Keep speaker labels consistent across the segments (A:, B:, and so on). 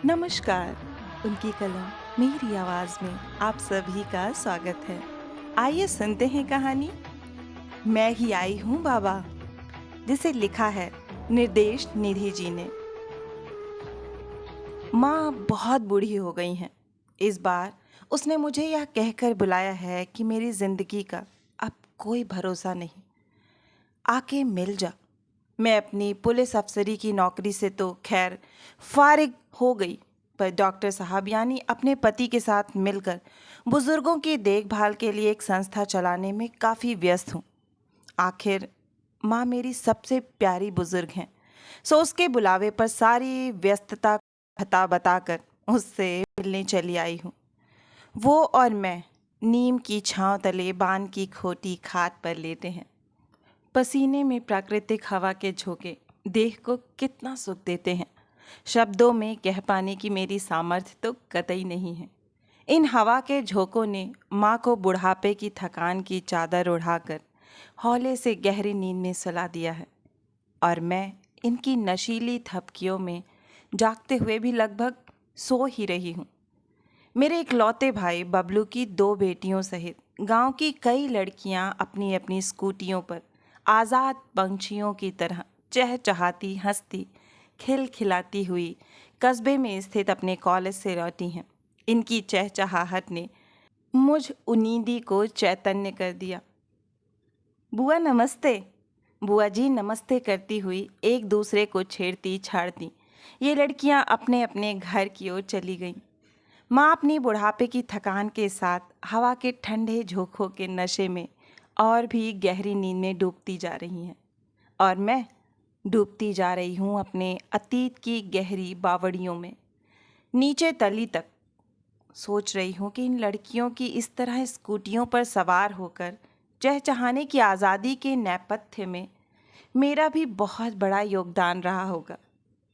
A: नमस्कार। उनकी कलम मेरी आवाज में आप सभी का स्वागत है। आइए सुनते हैं कहानी मैं ही आई हूँ बाबा, जिसे लिखा है निर्देश निधि जी ने। माँ बहुत बूढ़ी हो गई हैं। इस बार उसने मुझे यह कहकर बुलाया है कि मेरी जिंदगी का अब कोई भरोसा नहीं। आके मिल जा। मैं अपनी पुलिस अफसरी की नौकरी से तो खैर फारिग हो गई, पर डॉक्टर साहब यानी अपने पति के साथ मिलकर बुजुर्गों की देखभाल के लिए एक संस्था चलाने में काफ़ी व्यस्त हूँ। आखिर माँ मेरी सबसे प्यारी बुजुर्ग हैं, सो उसके बुलावे पर सारी व्यस्तता बता बताकर उससे मिलने चली आई हूँ। वो और मैं नीम की छांव तले बान की खोटी खाट पर लेटे हैं। पसीने में प्राकृतिक हवा के झोंके देह को कितना सुख देते हैं। शब्दों में कह पाने की मेरी सामर्थ्य तो कतई नहीं है। इन हवा के झोंकों ने माँ को बुढ़ापे की थकान की चादर ओढ़ाकर हौले से गहरी नींद में सुला दिया है, और मैं इनकी नशीली थपकियों में जागते हुए भी लगभग सो ही रही हूँ। मेरे इकलौते भाई बबलू की दो बेटियों सहित गांव की कई लड़कियां अपनी अपनी स्कूटियों पर आज़ाद पंछियों की तरह चहचहाती हंसती खिलखिलाती हुई कस्बे में स्थित अपने कॉलेज से लौटी हैं। इनकी चहचहाहट ने मुझ उनींदी को चैतन्य कर दिया। बुआ नमस्ते। बुआ जी नमस्ते करती हुई एक दूसरे को छेड़ती छाड़ती ये लड़कियां अपने अपने घर की ओर चली गईं। माँ अपनी बुढ़ापे की थकान के साथ हवा के ठंडे झोंकों के नशे में और भी गहरी नींद में डूबती जा रही हैं, और मैं डूबती जा रही हूँ अपने अतीत की गहरी बावड़ियों में। नीचे तली तक सोच रही हूँ कि इन लड़कियों की इस तरह स्कूटियों पर सवार होकर चहचहाने की आज़ादी के नेपथ्य में मेरा भी बहुत बड़ा योगदान रहा होगा।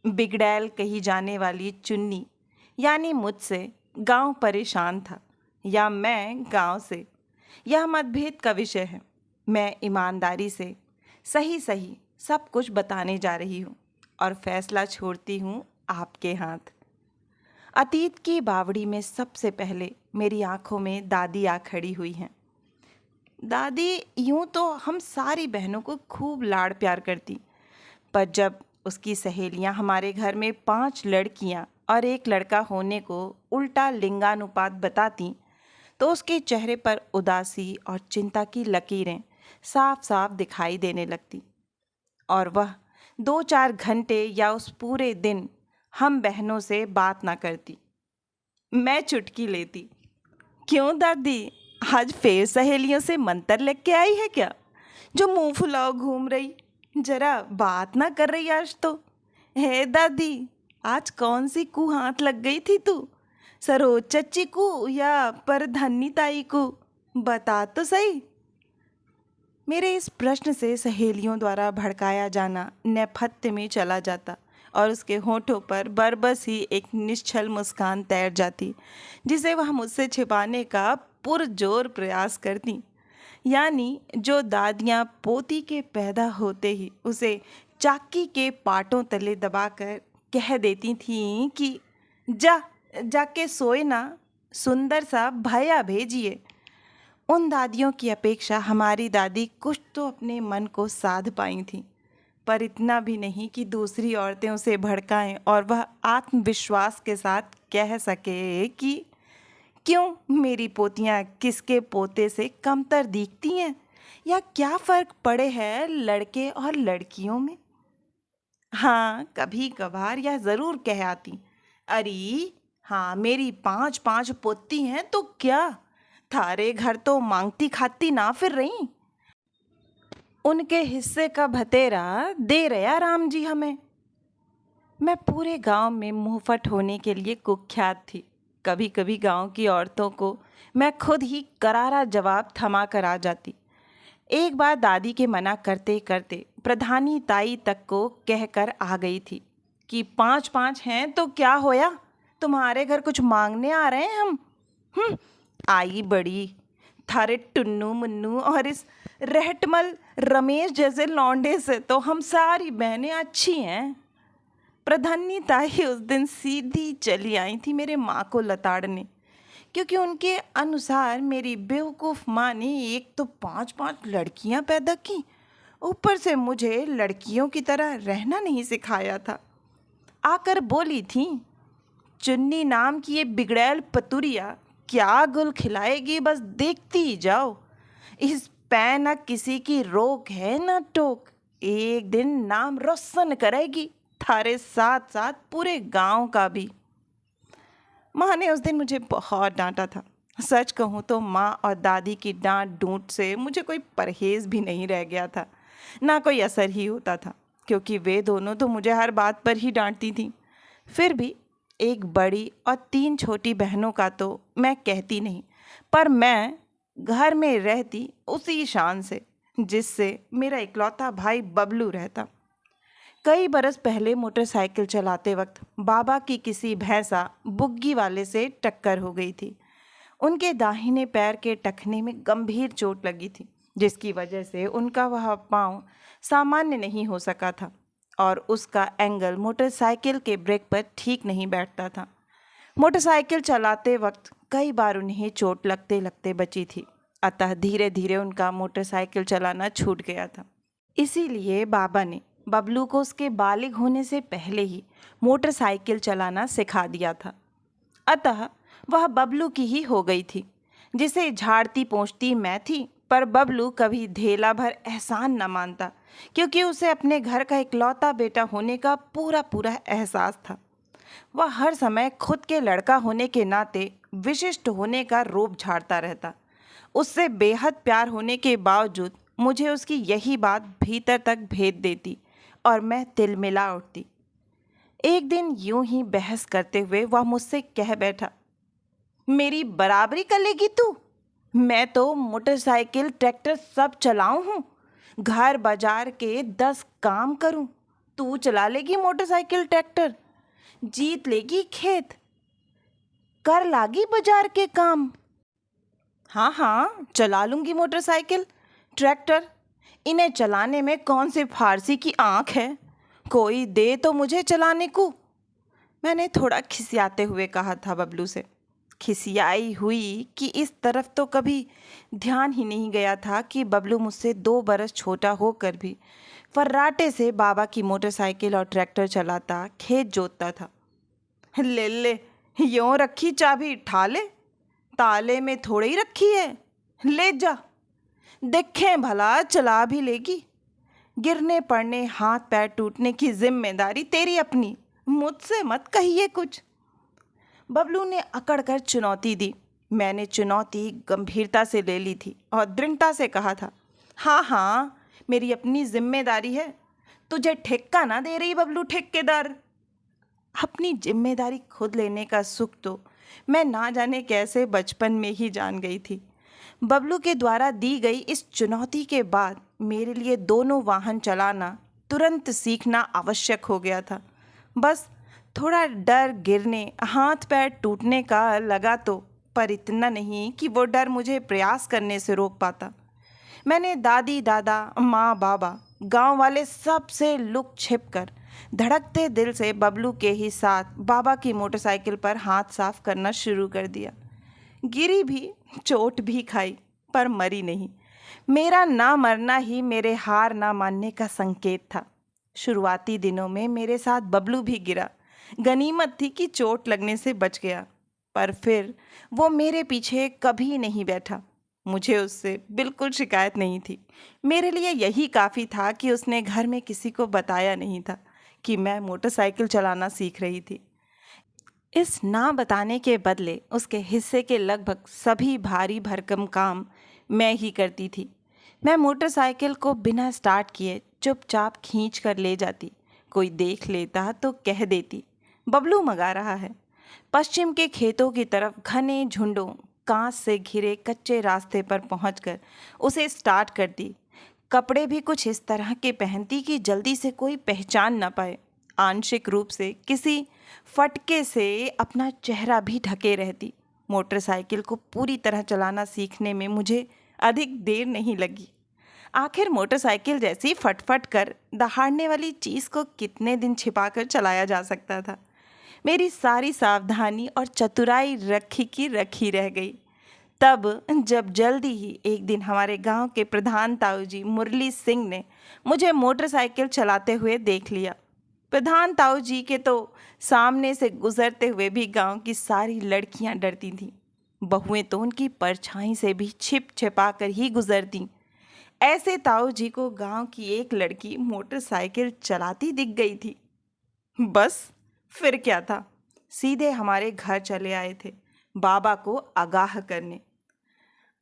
A: बिगड़ैल कही जाने वाली चुन्नी यानी मुझसे गांव परेशान था, या मैं गांव से, यह मतभेद का विषय है। मैं ईमानदारी से सही सही सब कुछ बताने जा रही हूँ, और फैसला छोड़ती हूँ आपके हाथ। अतीत की बावड़ी में सबसे पहले मेरी आंखों में दादी आ खड़ी हुई हैं। दादी यूं तो हम सारी बहनों को खूब लाड़ प्यार करती, पर जब उसकी सहेलियां हमारे घर में 5 लड़कियां और एक लड़का होने को उल्टा लिंगानुपात बताती, तो उसके चेहरे पर उदासी और चिंता की लकीरें साफ साफ दिखाई देने लगती, और वह 2-4 घंटे या उस पूरे दिन हम बहनों से बात ना करती। मैं चुटकी लेती। क्यों दादी, आज फिर सहेलियों से मंतर लेके आई है क्या, जो मुंह फुलाओ घूम रही, जरा बात ना कर रही आज तो। हे दादी, आज कौन सी कू हाथ लग गई थी तू, सरोज चच्ची को या परधन्नी ताई को, बता तो सही। मेरे इस प्रश्न से सहेलियों द्वारा भड़काया जाना नेपथ्य में चला जाता, और उसके होठों पर बरबस ही एक निश्छल मुस्कान तैर जाती, जिसे वह मुझसे छिपाने का पुरजोर प्रयास करती। यानी जो दादियाँ पोती के पैदा होते ही उसे चाकी के पाटों तले दबाकर कह देती थीं कि जा जाके सोए ना, सुंदर सा भैया भेजिए। उन दादियों की अपेक्षा हमारी दादी कुछ तो अपने मन को साध पाई थी, पर इतना भी नहीं कि दूसरी औरतें उसे भड़काएं और वह आत्मविश्वास के साथ कह सके कि क्यों मेरी पोतियां किसके पोते से कमतर दिखती हैं, या क्या फ़र्क पड़े है लड़के और लड़कियों में। हाँ, कभी कभार यह ज़रूर कह आती, अरे हाँ मेरी 5-5 पोती हैं तो क्या, थारे घर तो मांगती खाती ना फिर रही, उनके हिस्से का भतेरा दे रहा राम जी हमें। मैं पूरे गांव में मुंहफट होने के लिए कुख्यात थी। कभी कभी गांव की औरतों को मैं खुद ही करारा जवाब थमा कर आ जाती। एक बार दादी के मना करते करते प्रधानी ताई तक को कहकर आ गई थी कि 5-5 हैं तो क्या होया, तुम्हारे घर कुछ मांगने आ रहे हैं हम। आई बड़ी, थारे टुन्नू मुन्नू और इस रहटमल रमेश जैसे लौंडे से तो हम सारी बहनें अच्छी हैं। प्रधानी ताई उस दिन सीधी चली आई थी मेरे माँ को लताड़ने, क्योंकि उनके अनुसार मेरी बेवकूफ़ माँ ने एक तो 5-5 लड़कियां पैदा की, ऊपर से मुझे लड़कियों की तरह रहना नहीं सिखाया था। आकर बोली थी, चुन्नी नाम की ये बिगड़ैल पतुरिया क्या गुल खिलाएगी, बस देखती ही जाओ। इस पे न किसी की रोक है न टोक, एक दिन नाम रोशन करेगी, थारे साथ साथ पूरे गांव का भी। माँ ने उस दिन मुझे बहुत डांटा था। सच कहूँ तो माँ और दादी की डांट डूंट से मुझे कोई परहेज भी नहीं रह गया था, ना कोई असर ही होता था, क्योंकि वे दोनों तो मुझे हर बात पर ही डांटती थीं। फिर भी एक बड़ी और 3 छोटी बहनों का तो मैं कहती नहीं, पर मैं घर में रहती उसी शान से जिससे मेरा इकलौता भाई बबलू रहता। कई बरस पहले मोटरसाइकिल चलाते वक्त बाबा की किसी भैंसा बुग्गी वाले से टक्कर हो गई थी। उनके दाहिने पैर के टखने में गंभीर चोट लगी थी, जिसकी वजह से उनका वह पांव सामान्य नहीं हो सका था और उसका एंगल मोटरसाइकिल के ब्रेक पर ठीक नहीं बैठता था। मोटरसाइकिल चलाते वक्त कई बार उन्हें चोट लगते लगते बची थी, अतः धीरे धीरे उनका मोटरसाइकिल चलाना छूट गया था। इसीलिए बाबा ने बबलू को उसके बालिग होने से पहले ही मोटरसाइकिल चलाना सिखा दिया था। अतः वह बबलू की ही हो गई थी, जिसे झाड़ती पोंछती मैं थी, पर बबलू कभी धेला भर एहसान न मानता, क्योंकि उसे अपने घर का इकलौता बेटा होने का पूरा पूरा एहसास था। वह हर समय खुद के लड़का होने के नाते विशिष्ट होने का रोब झाड़ता रहता। उससे बेहद प्यार होने के बावजूद मुझे उसकी यही बात भीतर तक भेद देती और मैं तिलमिला उठती। एक दिन यूं ही बहस करते हुए वह मुझसे कह बैठा, मेरी बराबरी कर लेगी तू? मैं तो मोटरसाइकिल ट्रैक्टर सब चलाऊं हूँ, घर बाजार के 10 काम करूं, तू चला लेगी मोटरसाइकिल ट्रैक्टर, जीत लेगी खेत, कर लागी बाजार के काम। हाँ हाँ, चला लूंगी मोटरसाइकिल ट्रैक्टर, इन्हें चलाने में कौन सी फारसी की आंख है, कोई दे तो मुझे चलाने को। मैंने थोड़ा खिसियाते हुए कहा था बबलू से। खिसियाई हुई कि इस तरफ तो कभी ध्यान ही नहीं गया था कि बबलू मुझसे 2 बरस छोटा होकर भी फर्राटे से बाबा की मोटरसाइकिल और ट्रैक्टर चलाता खेत जोतता था। ले ले, यों रखी चाबी ठा ले, ताले में थोड़ी ही रखी है, ले जा, देखें भला चला भी लेगी। गिरने पड़ने हाथ पैर टूटने की जिम्मेदारी तेरी अपनी, मुझसे मत कहिए कुछ। बबलू ने अकड़ कर चुनौती दी। मैंने चुनौती गंभीरता से ले ली थी और दृढ़ता से कहा था, हाँ हाँ, मेरी अपनी जिम्मेदारी है, तुझे ठेका ना दे रही बबलू ठेकेदार। अपनी जिम्मेदारी खुद लेने का सुख तो मैं ना जाने कैसे बचपन में ही जान गई थी। बबलू के द्वारा दी गई इस चुनौती के बाद मेरे लिए दोनों वाहन चलाना तुरंत सीखना आवश्यक हो गया था। बस थोड़ा डर गिरने, हाथ पैर टूटने का लगा तो, पर इतना नहीं कि वो डर मुझे प्रयास करने से रोक पाता। मैंने दादी दादा, माँ बाबा, गांव वाले सब से लुक छिप कर धड़कते दिल से बबलू के ही साथ बाबा की मोटरसाइकिल पर हाथ साफ करना शुरू कर दिया। गिरी भी, चोट भी खाई, पर मरी नहीं। मेरा ना मरना ही मेरे हार ना मानने का संकेत था। शुरुआती दिनों में मेरे साथ बबलू भी गिरा, गनीमत थी कि चोट लगने से बच गया, पर फिर वो मेरे पीछे कभी नहीं बैठा। मुझे उससे बिल्कुल शिकायत नहीं थी। मेरे लिए यही काफ़ी था कि उसने घर में किसी को बताया नहीं था कि मैं मोटरसाइकिल चलाना सीख रही थी। इस ना बताने के बदले उसके हिस्से के लगभग सभी भारी भरकम काम मैं ही करती थी। मैं मोटरसाइकिल को बिना स्टार्ट किए चुपचाप खींच कर ले जाती। कोई देख लेता तो कह देती, बबलू मगा रहा है। पश्चिम के खेतों की तरफ घने झुंडों कांच से घिरे कच्चे रास्ते पर पहुंचकर उसे स्टार्ट कर दी। कपड़े भी कुछ इस तरह के पहनती कि जल्दी से कोई पहचान न पाए। आंशिक रूप से किसी फटके से अपना चेहरा भी ढके रहती। मोटरसाइकिल को पूरी तरह चलाना सीखने में मुझे अधिक देर नहीं लगी। आखिर मोटरसाइकिल जैसी फटफट कर दहाड़ने वाली चीज़ को कितने दिन छिपा कर चलाया जा सकता था। मेरी सारी सावधानी और चतुराई रखी की रखी रह गई। तब जब जल्दी ही एक दिन हमारे गांव के प्रधान ताऊ जी मुरली सिंह ने मुझे मोटरसाइकिल चलाते हुए देख लिया। प्रधान ताऊ जी के तो सामने से गुजरते हुए भी गांव की सारी लड़कियां डरती थीं। बहुएं तो उनकी परछाई से भी छिप छिपा कर ही गुजरती। ऐसे ताऊ जी को गांव की एक लड़की मोटरसाइकिल चलाती दिख गई थी। बस फिर क्या था, सीधे हमारे घर चले आए थे बाबा को आगाह करने।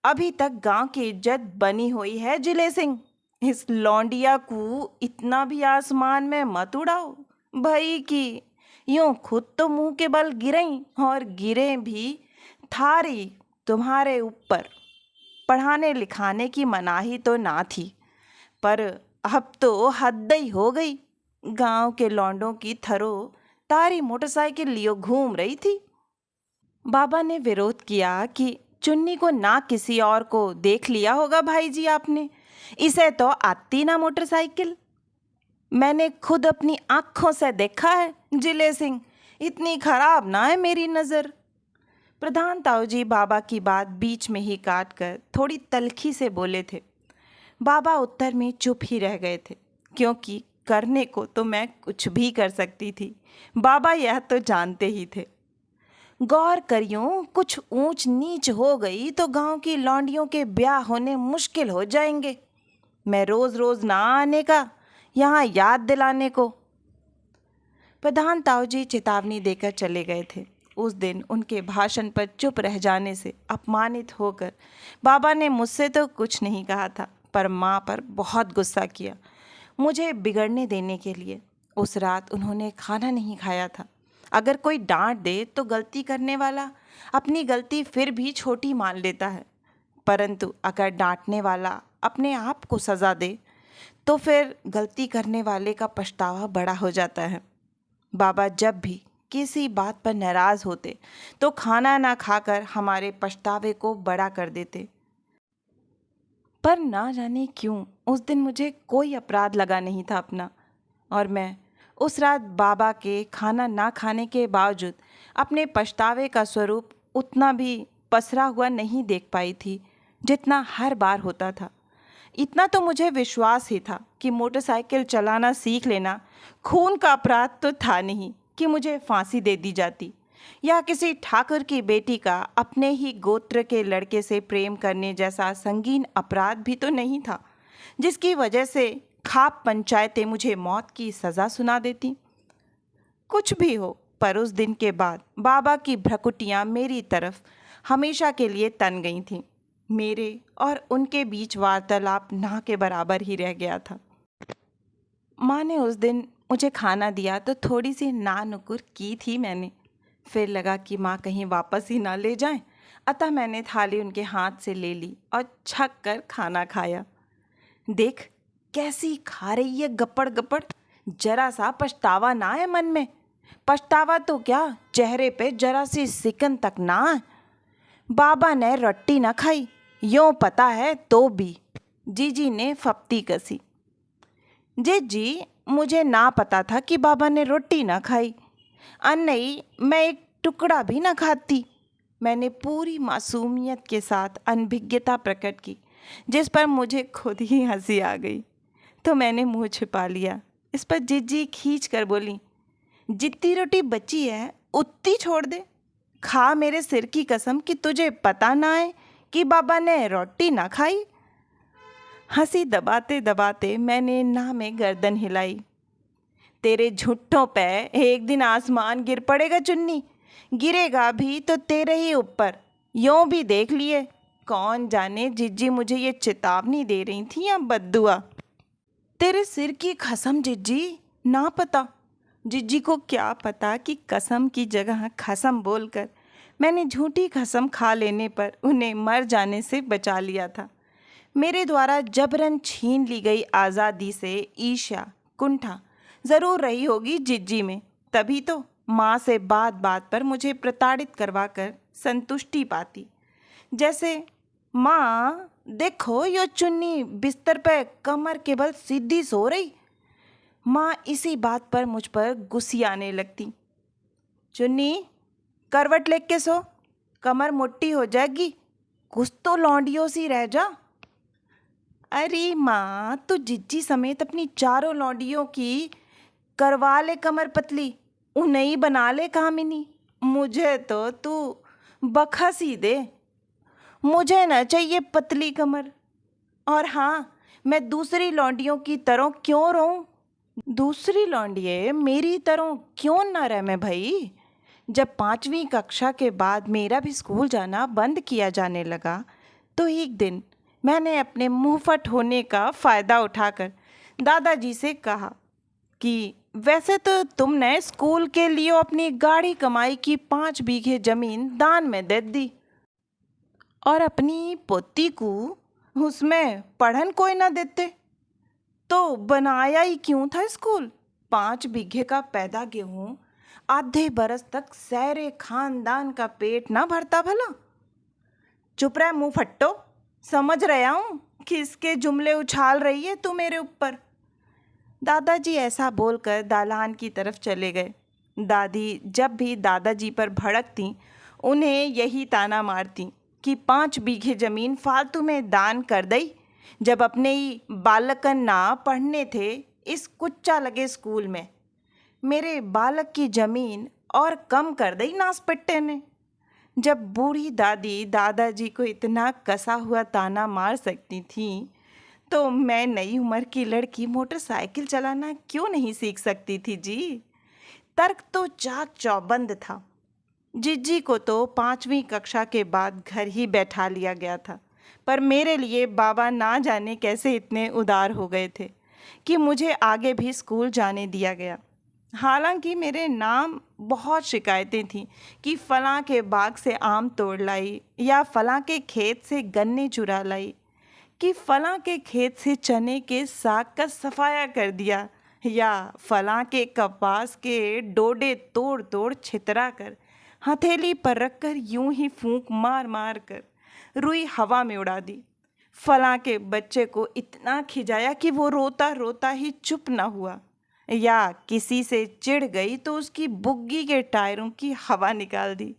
A: अभी तक गांव की इज्जत बनी हुई है जिले सिंह, इस लौंडिया को इतना भी आसमान में मत उड़ाओ भई कि यूं खुद तो मुंह के बल गिरें और गिरे भी थारी तुम्हारे ऊपर। पढ़ाने लिखाने की मनाही तो ना थी, पर अब तो हद ही हो गई। गांव के लौंडों की थरो तारी मोटरसाइकिल लियो घूम रही थी। बाबा ने विरोध किया कि चुन्नी को ना किसी और को देख लिया होगा भाई जी आपने, इसे तो आती ना मोटरसाइकिल। मैंने खुद अपनी आंखों से देखा है जिले सिंह, इतनी खराब ना है मेरी नज़र। प्रधान ताऊ जी बाबा की बात बीच में ही काट कर थोड़ी तल्खी से बोले थे। बाबा उत्तर में चुप ही रह गए थे, क्योंकि करने को तो मैं कुछ भी कर सकती थी, बाबा यह तो जानते ही थे। गौर करियो, कुछ ऊंच नीच हो गई तो गांव की लौंडियों के ब्याह होने मुश्किल हो जाएंगे। मैं रोज रोज ना आने का, यहाँ याद दिलाने को। प्रधान ताऊ जी चेतावनी देकर चले गए थे। उस दिन उनके भाषण पर चुप रह जाने से अपमानित होकर बाबा ने मुझसे तो कुछ नहीं कहा था, पर माँ पर बहुत गुस्सा किया मुझे बिगड़ने देने के लिए। उस रात उन्होंने खाना नहीं खाया था। अगर कोई डांट दे तो गलती करने वाला अपनी गलती फिर भी छोटी मान लेता है, परंतु अगर डांटने वाला अपने आप को सज़ा दे तो फिर गलती करने वाले का पछतावा बड़ा हो जाता है। बाबा जब भी किसी बात पर नाराज़ होते तो खाना ना खाकर हमारे पछतावे को बड़ा कर देते। पर ना जाने क्यों उस दिन मुझे कोई अपराध लगा नहीं था अपना, और मैं उस रात बाबा के खाना ना खाने के बावजूद अपने पछतावे का स्वरूप उतना भी पसरा हुआ नहीं देख पाई थी जितना हर बार होता था। इतना तो मुझे विश्वास ही था कि मोटरसाइकिल चलाना सीख लेना खून का अपराध तो था नहीं कि मुझे फांसी दे दी जाती, या किसी ठाकुर की बेटी का अपने ही गोत्र के लड़के से प्रेम करने जैसा संगीन अपराध भी तो नहीं था जिसकी वजह से खाप पंचायतें मुझे मौत की सज़ा सुना देती। कुछ भी हो, पर उस दिन के बाद बाबा की भ्रकुटियाँ मेरी तरफ हमेशा के लिए तन गई थीं। मेरे और उनके बीच वार्तालाप ना के बराबर ही रह गया था। माँ ने उस दिन मुझे खाना दिया तो थोड़ी सी ना नुकुर की थी मैंने, फिर लगा कि माँ कहीं वापस ही ना ले जाएं, अतः मैंने थाली उनके हाथ से ले ली और छक कर खाना खाया। देख कैसी खा रही है गप्पड़ गप्पड़, जरा सा पछतावा ना है मन में। पछतावा तो क्या, चेहरे पे जरा सी सिकन तक ना है। बाबा ने रोटी ना खाई यूँ पता है तो भी, जीजी ने फप्ती कसी। जी मुझे ना पता था कि बाबा ने रोटी ना खाई, नहीं मैं एक टुकड़ा भी ना खाती। मैंने पूरी मासूमियत के साथ अनभिज्ञता प्रकट की, जिस पर मुझे खुद ही हंसी आ गई। तो मैंने मुंह छिपा लिया। इस पर जीजी खींच कर बोली, जितनी रोटी बची है उतनी छोड़ दे, खा मेरे सिर की कसम कि तुझे पता ना है कि बाबा ने रोटी ना खाई। हंसी दबाते दबाते मैंने ना में गर्दन हिलाई। तेरे झुट्ठों पे एक दिन आसमान गिर पड़ेगा चुन्नी, गिरेगा भी तो तेरे ही ऊपर। यूँ भी देख लिए, कौन जाने जिज्जी मुझे ये चेतावनी दे रही थी या बद्दुआ। तेरे सिर की कसम जिज्जी, ना पता। जिज्जी को क्या पता कि कसम की जगह खसम बोलकर मैंने झूठी कसम खा लेने पर उन्हें मर जाने से बचा लिया था। मेरे द्वारा जबरन छीन ली गई आज़ादी से ईर्ष्या कुंठा ज़रूर रही होगी जिज्जी में, तभी तो माँ से बात बात पर मुझे प्रताड़ित करवा कर संतुष्टि पाती। जैसे माँ देखो यो चुन्नी बिस्तर पे कमर के बल सीधी सो रही। माँ इसी बात पर मुझ पर गुस्सियाने लगती। चुन्नी, करवट लेके सो, कमर मोटी हो जाएगी, कुछ तो लौंडियों सी रह जा। अरे माँ, तू जिज्जी समेत अपनी चारों लौंडियों की करवा ले कमर पतली, उन्हें ही बना ले कामिनी। मुझे तो तू बखस ही दे। मुझे ना चाहिए पतली कमर। और हाँ, मैं दूसरी लौंडियों की तरह क्यों रहूं? दूसरी लौंडिये मेरी तरह क्यों ना रह मैं भाई? जब 5वीं कक्षा के बाद मेरा भी स्कूल जाना बंद किया जाने लगा, तो एक दिन मैंने अपने मुंहफट होने का फ़ायदा उठाकर दादाजी से कहा कि वैसे तो तुमने स्कूल के लिए अपनी गाढ़ी कमाई की 5 बीघे ज़मीन दान में दे दी, और अपनी पोती को उसमें पढ़न कोई ना देते, तो बनाया ही क्यों था स्कूल? 5 बीघे का पैदा गेहूं आधे बरस तक सारे खानदान का पेट ना भरता भला? चुप रह मुंह फट्टो, समझ रहा हूं किसके जुमले उछाल रही है तू मेरे ऊपर। दादाजी ऐसा बोलकर दालान की तरफ चले गए। दादी जब भी दादाजी पर भड़कती, उन्हें यही ताना मारती कि 5 बीघे जमीन फालतू में दान कर दई, जब अपने ही बालकन ना पढ़ने थे इस कुच्चा लगे स्कूल में। मेरे बालक की जमीन और कम कर दई नासपिट्टे ने। जब बूढ़ी दादी दादाजी को इतना कसा हुआ ताना मार सकती थी, तो मैं नई उम्र की लड़की मोटरसाइकिल चलाना क्यों नहीं सीख सकती थी जी? तर्क तो चाक चौबंद था। जिज्जी को तो 5वीं कक्षा के बाद घर ही बैठा लिया गया था, पर मेरे लिए बाबा ना जाने कैसे इतने उदार हो गए थे कि मुझे आगे भी स्कूल जाने दिया गया। हालांकि मेरे नाम बहुत शिकायतें थीं कि फलां के बाग से आम तोड़ लाई, या फलां के खेत से गन्ने चुरा लाई, कि फलां के खेत से चने के साग का सफाया कर दिया, या फलां के कपास के डोडे तोड़ तोड़ छितरा कर हथेली पर रखकर यूं ही फूंक मार मार कर रुई हवा में उड़ा दी। फलां के बच्चे को इतना खिजाया कि वो रोता रोता ही चुप न हुआ, या किसी से चिढ़ गई तो उसकी बुग्गी के टायरों की हवा निकाल दी,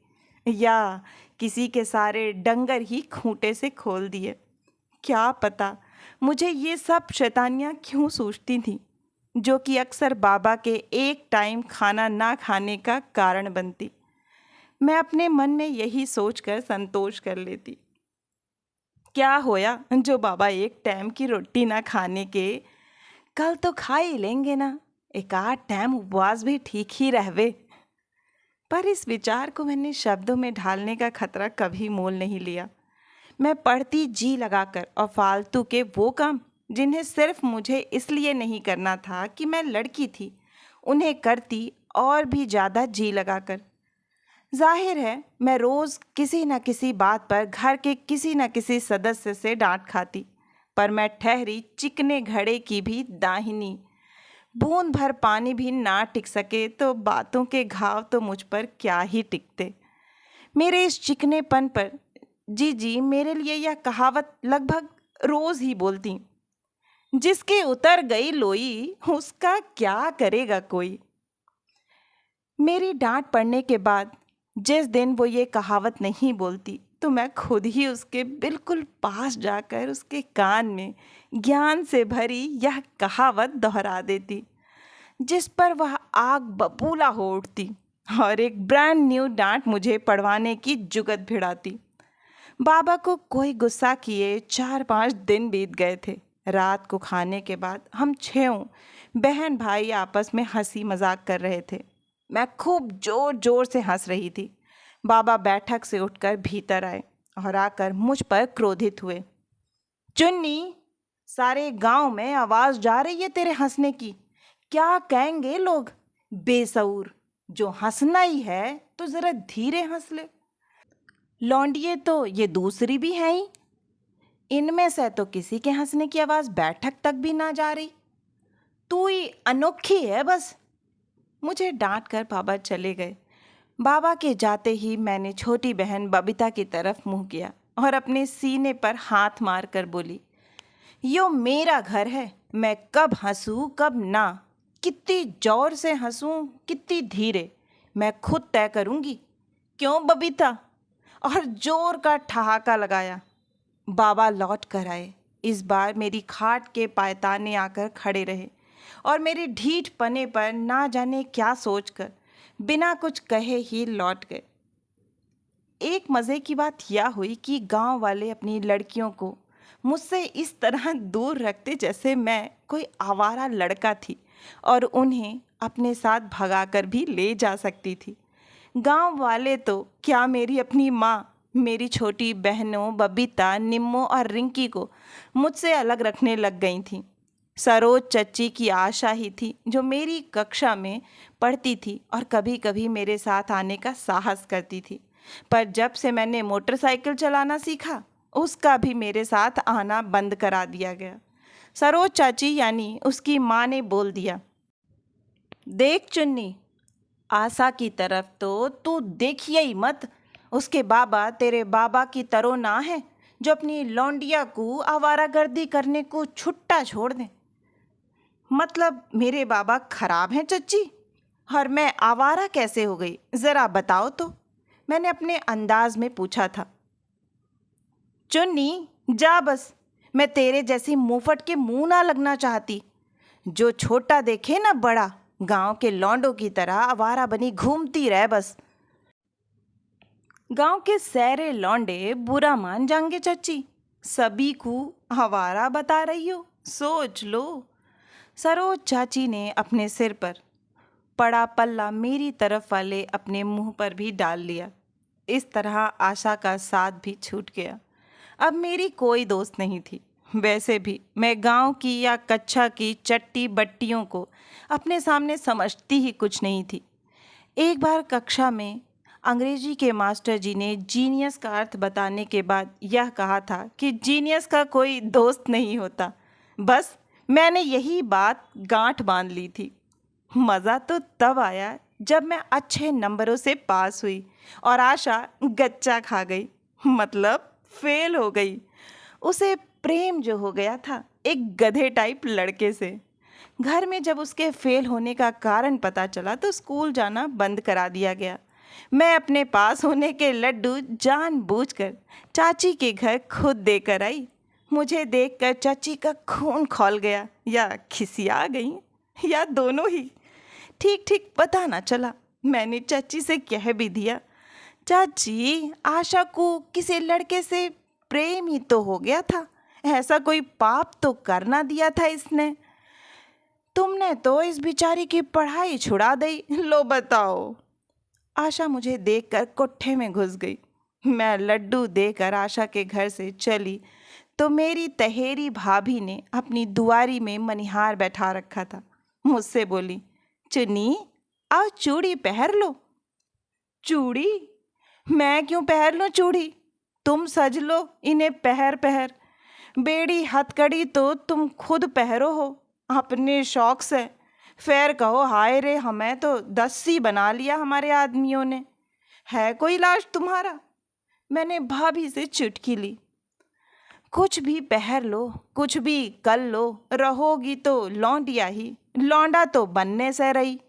A: या किसी के सारे डंगर ही खूंटे से खोल दिए। क्या पता मुझे ये सब शैतानियाँ क्यों सूझती थीं, जो कि अक्सर बाबा के एक टाइम खाना ना खाने का कारण बनती। मैं अपने मन में यही सोचकर संतोष कर लेती। क्या होया जो बाबा एक टाइम की रोटी ना खाने के, कल तो खा ही लेंगे ना, एक आध टाइम उपवास भी ठीक ही रहवे। पर इस विचार को मैंने शब्दों में ढालने का खतरा कभी मोल नहीं लिया। मैं पढ़ती जी लगाकर, और फालतू के वो काम जिन्हें सिर्फ मुझे इसलिए नहीं करना था कि मैं लड़की थी, उन्हें करती और भी ज़्यादा जी लगाकर। जाहिर है मैं रोज़ किसी न किसी बात पर घर के किसी न किसी सदस्य से डांट खाती, पर मैं ठहरी चिकने घड़े की भी दाहिनी। बूंद भर पानी भी ना टिक सके तो बातों के घाव तो मुझ पर क्या ही टिकते। मेरे इस चिकनेपन पर जी जी मेरे लिए यह कहावत लगभग रोज ही बोलती, जिसके उतर गई लोई उसका क्या करेगा कोई। मेरी डांट पड़ने के बाद जिस दिन वो ये कहावत नहीं बोलती, तो मैं खुद ही उसके बिल्कुल पास जाकर उसके कान में ज्ञान से भरी यह कहावत दोहरा देती, जिस पर वह आग बबूला हो उठती और एक ब्रांड न्यू डांट मुझे पढ़वाने की जुगत भिड़ाती। बाबा को कोई गुस्सा किए 4-5 दिन बीत गए थे। रात को खाने के बाद हम 6 बहन भाई आपस में हंसी मजाक कर रहे थे। मैं खूब जोर जोर से हंस रही थी। बाबा बैठक से उठकर भीतर आए और आकर मुझ पर क्रोधित हुए। चुन्नी, सारे गांव में आवाज जा रही है तेरे हंसने की, क्या कहेंगे लोग? बेसऊर, जो हंसना ही है तो जरा धीरे हंस ले। लौंडिये तो ये दूसरी भी हैं ही, इनमें से तो किसी के हंसने की आवाज बैठक तक भी ना जा रही। तू ही अनोखी है बस। मुझे डांट कर बाबा चले गए। बाबा के जाते ही मैंने छोटी बहन बबीता की तरफ मुंह किया। और अपने सीने पर हाथ मारकर बोली, यो मेरा घर है, मैं कब हंसूं कब ना, कितनी जोर से हंसूं कितनी धीरे, मैं खुद तय करूंगी। क्यों बबीता? और जोर का ठहाका लगाया। बाबा लौट कर आए। इस बार मेरी खाट के पायताने आकर खड़े रहे और मेरे ढीठ पने पर ना जाने क्या सोचकर बिना कुछ कहे ही लौट गए। एक मज़े की बात यह हुई कि गांव वाले अपनी लड़कियों को मुझसे इस तरह दूर रखते जैसे मैं कोई आवारा लड़का थी और उन्हें अपने साथ भगाकर भी ले जा सकती थी। गांव वाले तो क्या, मेरी अपनी माँ मेरी छोटी बहनों बबीता, निम्मो और रिंकी को मुझसे अलग रखने लग गई थीं। सरोज चच्ची की आशा ही थी जो मेरी कक्षा में पढ़ती थी और कभी कभी मेरे साथ आने का साहस करती थी। पर जब से मैंने मोटरसाइकिल चलाना सीखा, उसका भी मेरे साथ आना बंद करा दिया गया। सरोज चाची यानी उसकी माँ ने बोल दिया, देख चुन्नी, आशा की तरफ तो तू देखिए ही मत। उसके बाबा तेरे बाबा की तरह ना है जो अपनी लौंडिया को आवारागर्दी करने को छुट्टा छोड़ दें। मतलब मेरे बाबा खराब हैं चच्ची? और मैं आवारा कैसे हो गई, ज़रा बताओ तो, मैंने अपने अंदाज में पूछा था। चुन्नी जा बस, मैं तेरे जैसी मुंहफट के मुंह ना लगना चाहती। जो छोटा देखे ना बड़ा, गांव के लौंडों की तरह आवारा बनी घूमती रह बस। गांव के सारे लौंडे बुरा मान जाएंगे चच्ची, सभी को आवारा बता रही हो, सोच लो। सरोज चाची ने अपने सिर पर पड़ा पल्ला मेरी तरफ वाले अपने मुंह पर भी डाल लिया। इस तरह आशा का साथ भी छूट गया। अब मेरी कोई दोस्त नहीं थी। वैसे भी मैं गांव की या कक्षा की चट्टी बट्टियों को अपने सामने समझती ही कुछ नहीं थी। एक बार कक्षा में अंग्रेजी के मास्टर जी ने जीनियस का अर्थ बताने के बाद यह कहा था कि जीनियस का कोई दोस्त नहीं होता। बस मैंने यही बात गांठ बांध ली थी। मज़ा तो तब आया जब मैं अच्छे नंबरों से पास हुई और आशा गच्चा खा गई, मतलब फेल हो गई। उसे प्रेम जो हो गया था एक गधे टाइप लड़के से। घर में जब उसके फेल होने का कारण पता चला तो स्कूल जाना बंद करा दिया गया। मैं अपने पास होने के लड्डू जानबूझकर चाची के घर खुद देकर आई। मुझे देखकर चाची का खून खौल गया, या खिसिया गई, या दोनों ही। ठीक ठीक पता ना चला। मैंने चाची से कह भी दिया, चाची आशा को किसी लड़के से प्रेम ही तो हो गया था, ऐसा कोई पाप तो कर ना दिया था इसने। तुमने तो इस बेचारी की पढ़ाई छुड़ा दी, लो बताओ। आशा मुझे देखकर कोठे में घुस गई। मैं लड्डू देकर आशा के घर से चली तो मेरी तहेरी भाभी ने अपनी दुआरी में मनिहार बैठा रखा था। मुझसे बोली, चुन्नी आओ चूड़ी पहन लो। चूड़ी? मैं क्यों पहन लूं चूड़ी? तुम सज लो इन्हें पहर पहर। बेड़ी हथकड़ी तो तुम खुद पहरो हो अपने शौक से। फिर कहो हाय रे, हमें तो दस्सी बना लिया हमारे आदमियों ने। है कोई लाज तुम्हारा? मैंने भाभी से चुटकी ली। कुछ भी पहर लो, कुछ भी कर लो, रहोगी तो लौंडिया ही, लौंडा तो बनने से रही।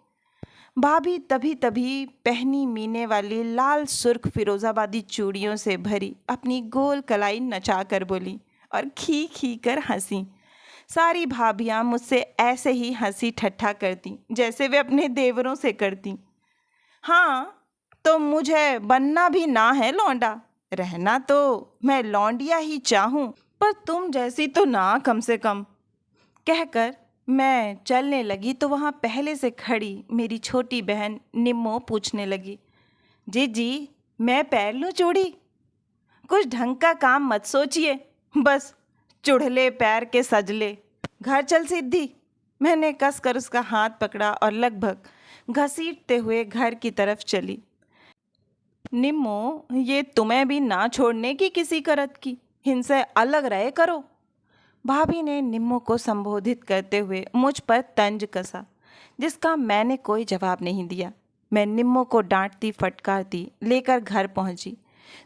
A: भाभी तभी तभी पहनी मीने वाली लाल सुर्ख फिरोजाबादी चूड़ियों से भरी अपनी गोल कलाई नचा कर बोली और खी खी कर हंसी। सारी भाभियाँ मुझसे ऐसे ही हंसी ठट्ठा करती जैसे वे अपने देवरों से करती। हाँ, तो मुझे बनना भी ना है लौंडा, रहना तो मैं लौंडिया ही चाहूँ, पर तुम जैसी तो ना कम से कम। कहकर मैं चलने लगी तो वहाँ पहले से खड़ी मेरी छोटी बहन निम्मो पूछने लगी, जी मैं पहन लूँ चूड़ी? कुछ ढंग का काम मत सोचिए, बस चुड़ले पैर के सजले, घर चल सिद्धि। मैंने कसकर उसका हाथ पकड़ा और लगभग घसीटते हुए घर की तरफ चली। निम्मो, ये तुम्हें भी ना छोड़ने की किसी करत की, इनसे अलग रहे करो। भाभी ने निम्मो को संबोधित करते हुए मुझ पर तंज कसा, जिसका मैंने कोई जवाब नहीं दिया। मैं निम्मो को डांटती फटकारती लेकर घर पहुंची।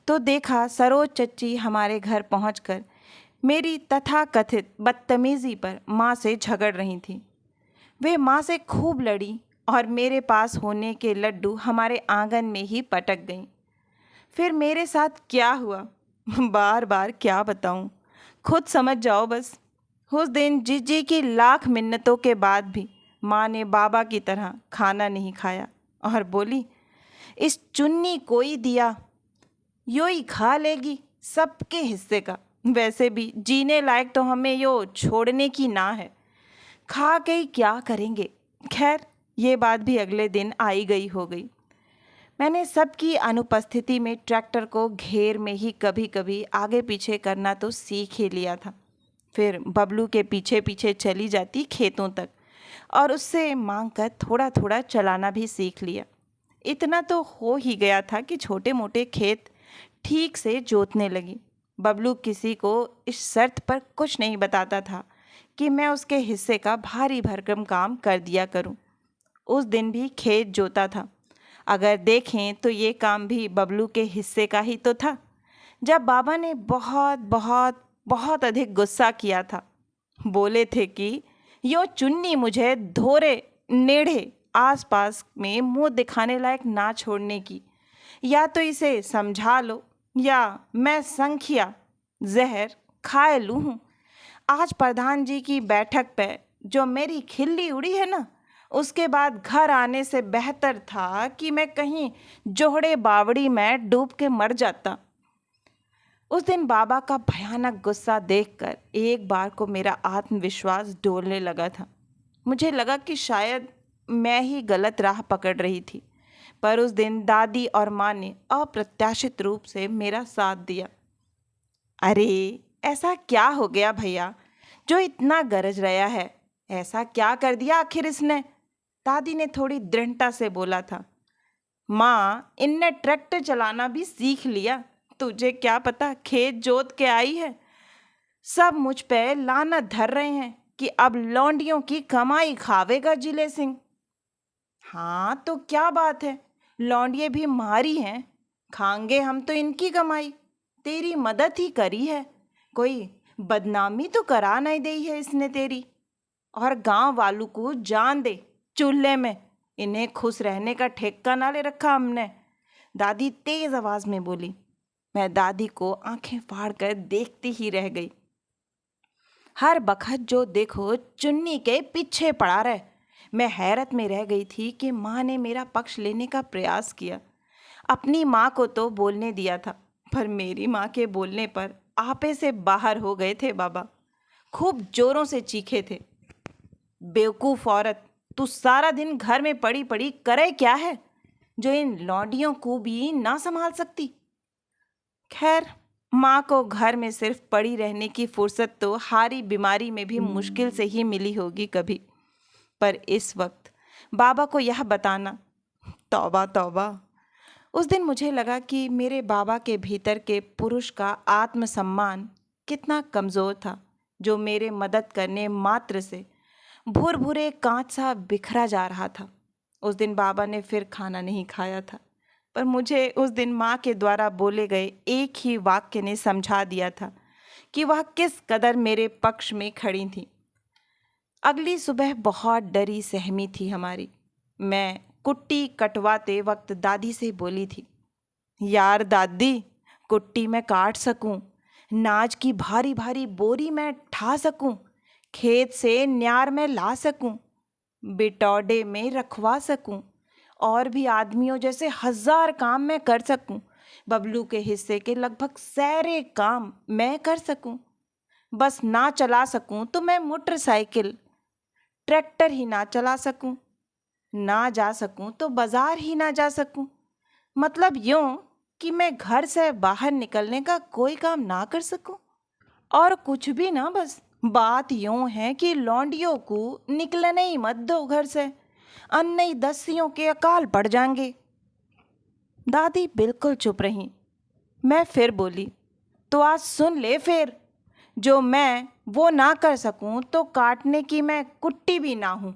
A: तो देखा सरोज चच्ची हमारे घर पहुंचकर मेरी तथाकथित बदतमीजी पर माँ से झगड़ रही थी। वे माँ से खूब लड़ी और मेरे पास होने के लड्डू हमारे आंगन में ही पटक गईं। फिर मेरे साथ क्या हुआ बार बार क्या बताऊं, खुद समझ जाओ बस। उस दिन जीजी की लाख मिन्नतों के बाद भी माँ ने बाबा की तरह खाना नहीं खाया और बोली, इस चुन्नी को ही दिया, यो ही खा लेगी सबके हिस्से का। वैसे भी जीने लायक तो हमें यो छोड़ने की ना है, खा के ही क्या करेंगे। खैर ये बात भी अगले दिन आई गई हो गई। मैंने सबकी अनुपस्थिति में ट्रैक्टर को घेर में ही कभी कभी आगे पीछे करना तो सीख ही लिया था। फिर बबलू के पीछे पीछे चली जाती खेतों तक और उससे मांग कर थोड़ा थोड़ा चलाना भी सीख लिया। इतना तो हो ही गया था कि छोटे मोटे खेत ठीक से जोतने लगी। बबलू किसी को इस शर्त पर कुछ नहीं बताता था कि मैं उसके हिस्से का भारी भरकम काम कर दिया करूं। उस दिन भी खेत जोता था। अगर देखें तो ये काम भी बबलू के हिस्से का ही तो था। जब बाबा ने बहुत बहुत बहुत अधिक गुस्सा किया था, बोले थे कि यो चुन्नी मुझे धोरे नेड़े आसपास में मुंह दिखाने लायक ना छोड़ने की, या तो इसे समझा लो या मैं संखिया जहर खाए लूँ हूँ। आज प्रधान जी की बैठक पे जो मेरी खिल्ली उड़ी है ना, उसके बाद घर आने से बेहतर था कि मैं कहीं जोहड़े बावड़ी में डूब के मर जाता। उस दिन बाबा का भयानक गुस्सा देखकर एक बार को मेरा आत्मविश्वास डोलने लगा था। मुझे लगा कि शायद मैं ही गलत राह पकड़ रही थी, पर उस दिन दादी और माँ ने अप्रत्याशित रूप से मेरा साथ दिया। अरे ऐसा क्या हो गया भैया जो इतना गरज रहा है, ऐसा क्या कर दिया आखिर इसने? दादी ने थोड़ी दृढ़ता से बोला था। माँ, इनने ट्रैक्टर चलाना भी सीख लिया, तुझे क्या पता खेत जोत के आई है। सब मुझ पे लानत धर रहे हैं कि अब लौंडियों की कमाई खावेगा जिले सिंह। हाँ तो क्या बात है, लौंडिये भी मारी हैं, खाएंगे हम तो इनकी कमाई। तेरी मदद ही करी है, कोई बदनामी तो करा नहीं दी है इसने तेरी। और गांव वालों को जान दे चूल्हे में, इन्हें खुश रहने का ठेका ना ले रखा हमने। दादी तेज आवाज में बोली। मैं दादी को आंखें फाड़ कर देखती ही रह गई। हर बखत जो देखो चुन्नी के पीछे पड़ा रहे। मैं हैरत में रह गई थी कि माँ ने मेरा पक्ष लेने का प्रयास किया। अपनी माँ को तो बोलने दिया था, पर मेरी माँ के बोलने पर आपे से बाहर हो गए थे बाबा। खूब जोरों से चीखे थे। बेवकूफ़ औरत, तू सारा दिन घर में पड़ी पड़ी करे क्या है, जो इन लौंडियों को भी ना संभाल सकती। खैर माँ को घर में सिर्फ पड़ी रहने की फुर्सत तो हारी बीमारी में भी मुश्किल से ही मिली होगी कभी। पर इस वक्त बाबा को यह बताना, तौबा तौबा। उस दिन मुझे लगा कि मेरे बाबा के भीतर के पुरुष का आत्मसम्मान कितना कमज़ोर था, जो मेरे मदद करने मात्र से भुरभुरे कांच सा बिखरा जा रहा था। उस दिन बाबा ने फिर खाना नहीं खाया था, पर मुझे उस दिन माँ के द्वारा बोले गए एक ही वाक्य ने समझा दिया था कि वह किस कदर मेरे पक्ष में खड़ी थी। अगली सुबह बहुत डरी सहमी थी हमारी। मैं कुट्टी कटवाते वक्त दादी से बोली थी, यार दादी, कुट्टी मैं काट सकूं, नाज की भारी भारी बोरी मैं ठा सकूं, खेत से न्यार में ला सकूं, बिटौडे में रखवा सकूं, और भी आदमियों जैसे 1000 काम मैं कर सकूं। बबलू के हिस्से के लगभग सारे काम मैं कर सकूं। बस ना चला सकूं तो मैं मोटरसाइकिल, ट्रैक्टर ही ना चला सकूं, ना जा सकूं तो बाजार ही ना जा सकूं। मतलब यूं कि मैं घर से बाहर निकलने का कोई काम ना कर सकूं। और कुछ भी ना, बस बात यूं है कि लौंडियों को निकलने ही मत दो घर से, अन्य दस्युओं के अकाल पड़ जाएंगे। दादी बिल्कुल चुप रहीं। मैं फिर बोली, तो आज सुन ले फिर, जो मैं वो ना कर सकूं तो काटने की मैं कुट्टी भी ना हूं,